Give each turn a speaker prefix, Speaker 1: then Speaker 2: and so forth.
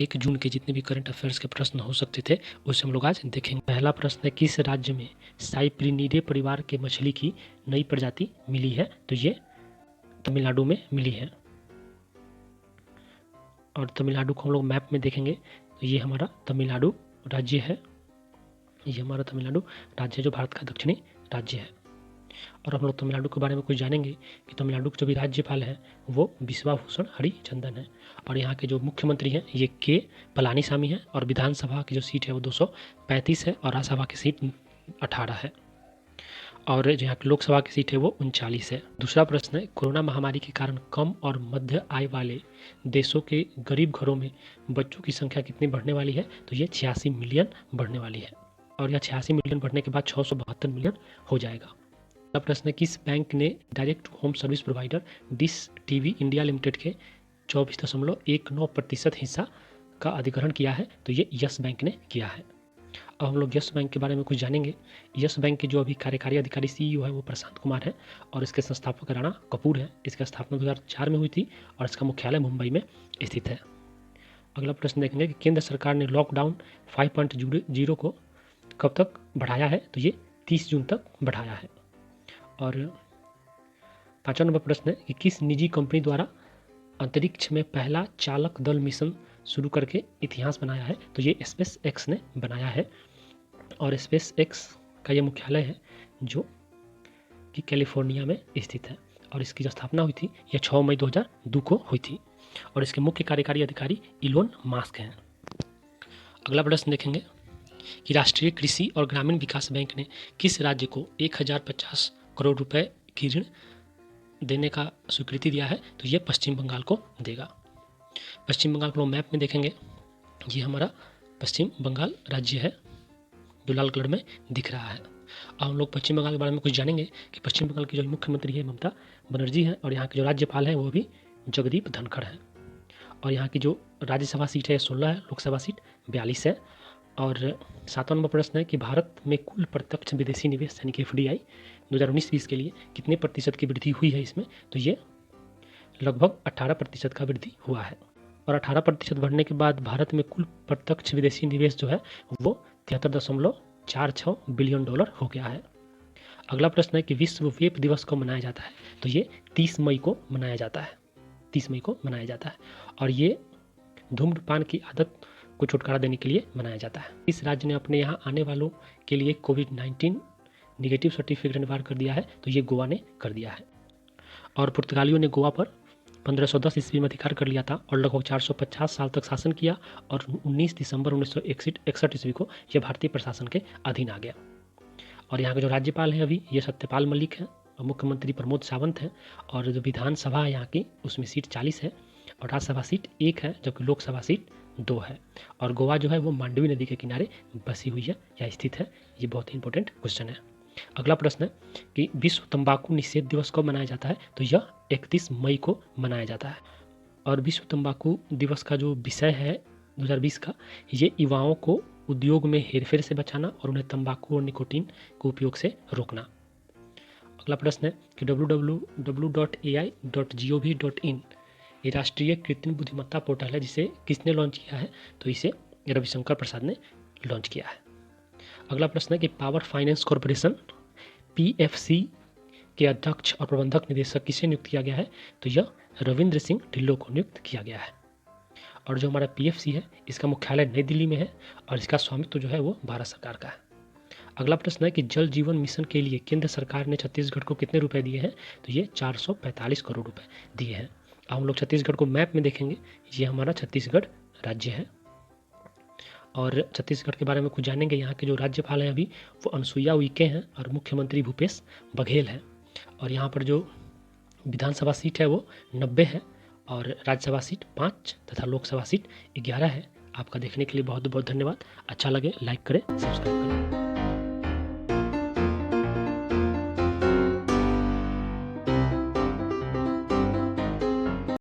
Speaker 1: 1 जून के जितने भी करंट अफेयर्स के प्रश्न हो सकते थे उसे हम लोग आज देखेंगे। पहला प्रश्न है, किस राज्य में साइप्रिनिडे परिवार के मछली की नई प्रजाति मिली है? तो ये तमिलनाडु में मिली है। और तमिलनाडु को हम लोग मैप में देखेंगे तो ये हमारा तमिलनाडु राज्य है। ये हमारा तमिलनाडु राज्य है जो भारत का दक्षिणी राज्य है। और हम लोग तमिलनाडु के बारे में कुछ जानेंगे कि तमिलनाडु के जो भी राज्यपाल हैं वो बिस्वा भूषण हरिचंदन है। और यहाँ के जो मुख्यमंत्री हैं ये के पलानीसामी हैं। और विधानसभा की जो सीट है वो 235 है और राज्यसभा की सीट 18 है। और जो यहाँ की लोकसभा की सीट है वो 39 है। दूसरा प्रश्न है, कोरोना महामारी के कारण कम और मध्य आय वाले देशों के गरीब घरों में बच्चों की संख्या कितनी बढ़ने वाली है? तो ये 86 मिलियन बढ़ने वाली है। और यह 86 मिलियन बढ़ने के बाद 672 मिलियन हो जाएगा। अगला प्रश्न है, किस बैंक ने direct home service provider dish TV India limited के 24.19% हिस्सा का अधिग्रहण किया है? तो ये यस बैंक ने किया है। अब हम लोग यस बैंक के बारे में कुछ जानेंगे। यस बैंक के जो अभी कार्यकारी अधिकारी सीईओ है वो प्रशांत कुमार है और इसके संस्थापक राणा कपूर है। इसकी स्थापना 2004 में हुई थी और इसका मुख्यालय मुंबई में स्थित है। अगला प्रश्न देखेंगे कि केंद्र सरकार ने लॉकडाउन 5.0 को कब तक बढ़ाया है? तो ये 30 जून तक बढ़ाया है। और 5वां नंबर प्रश्न है कि किस निजी कंपनी द्वारा अंतरिक्ष में पहला चालक दल मिशन शुरू करके इतिहास बनाया है? तो ये स्पेस एक्स ने बनाया है। और स्पेस एक्स का ये मुख्यालय है जो कि कैलिफोर्निया में स्थित है। और इसकी जो स्थापना हुई थी यह 6 मई 2002 को हुई थी। और इसके मुख्य कार्यकारी अधिकारी इलोन मस्क हैं। अगला प्रश्न देखेंगे कि राष्ट्रीय कृषि और ग्रामीण विकास बैंक ने किस राज्य को 1050 करोड़ रुपए की ऋण देने का स्वीकृति दिया है? तो ये पश्चिम बंगाल को देगा। पश्चिम बंगाल को मैप में देखेंगे, ये हमारा पश्चिम बंगाल राज्य है जो लाल कलर में दिख रहा है। अब हम लोग पश्चिम बंगाल के बारे में कुछ जानेंगे कि पश्चिम बंगाल की जो मुख्यमंत्री है ममता बनर्जी है और यहाँ के जो राज्यपाल हैं वो भी जगदीप धनखड़ हैं। और यहाँ की जो राज्यसभा सीट है 16 है, लोकसभा सीट 42 है। और 7वां नंबर प्रश्न है कि भारत में कुल प्रत्यक्ष विदेशी निवेश यानी कि FDI 2019-20 के लिए कितने प्रतिशत की वृद्धि हुई है इसमें? तो ये लगभग 18% का वृद्धि हुआ है। और 18% बढ़ने के बाद भारत में कुल प्रत्यक्ष विदेशी निवेश जो है वो 73.46 बिलियन डॉलर हो गया है। अगला प्रश्न है कि विश्व वेप दिवस को मनाया जाता है? तो ये 30 मई को मनाया जाता है। 30 मई को मनाया जाता है। और ये धूम्रपान की आदत को छुटकारा देने के लिए मनाया जाता है। इस राज्य ने अपने यहाँ आने वालों के लिए कोविड-19 निगेटिव सर्टिफिकेट अनिवार्य कर दिया है? तो ये गोवा ने कर दिया है। और पुर्तगालियों ने गोवा पर 1510 ईस्वी में अधिकार कर लिया था और लगभग 450 साल तक शासन किया। और 19 दिसंबर 1961 ईस्वी को यह भारतीय प्रशासन के अधीन आ गया। और यहाँ के जो राज्यपाल हैं अभी ये सत्यपाल मलिक हैं और मुख्यमंत्री प्रमोद सावंत हैं। और जो विधानसभा है यहाँ की उसमें सीट 40 है और राज्यसभा सीट 1 है जबकि लोकसभा सीट 2 है। और गोवा जो है वो मांडवी नदी के किनारे बसी हुई है या स्थित है। ये बहुत ही इंपॉर्टेंट क्वेश्चन है। अगला प्रश्न है कि विश्व तंबाकू निषेध दिवस कब मनाया जाता है? तो यह 31 मई को मनाया जाता है। और विश्व तंबाकू दिवस का जो विषय है 2020 का, ये युवाओं को उद्योग में हेरफेर से बचाना और उन्हें तंबाकू और निकोटीन के उपयोग से रोकना। अगला प्रश्न है कि www.ai.gov.in ये राष्ट्रीय कृत्रिम बुद्धिमत्ता पोर्टल है जिसे किसने लॉन्च किया है? तो इसे रविशंकर प्रसाद ने लॉन्च किया है। अगला प्रश्न है कि पावर फाइनेंस कॉरपोरेशन PFC के अध्यक्ष और प्रबंधक निदेशक किसे नियुक्त किया गया है? तो यह रविंद्र सिंह ढिल्लों को नियुक्त किया गया है। और जो हमारा PFC है इसका मुख्यालय नई दिल्ली में है और इसका स्वामित्व जो है वो भारत सरकार का है। अगला प्रश्न है कि जल जीवन मिशन के लिए केंद्र सरकार ने छत्तीसगढ़ को कितने रुपए दिए हैं? तो ये 445 करोड़ रुपए दिए हैं। अब हम लोग छत्तीसगढ़ को मैप में देखेंगे, ये हमारा छत्तीसगढ़ राज्य है। और छत्तीसगढ़ के बारे में कुछ जानेंगे। यहाँ के जो राज्यपाल हैं अभी वो अनुसुईया उइके हैं और मुख्यमंत्री भूपेश बघेल हैं। और यहाँ पर जो विधानसभा सीट है वो 90 है और राज्यसभा सीट 5 तथा लोकसभा सीट 11 है। आपका देखने के लिए बहुत बहुत धन्यवाद। अच्छा लगे लाइक करें, सब्सक्राइब करें।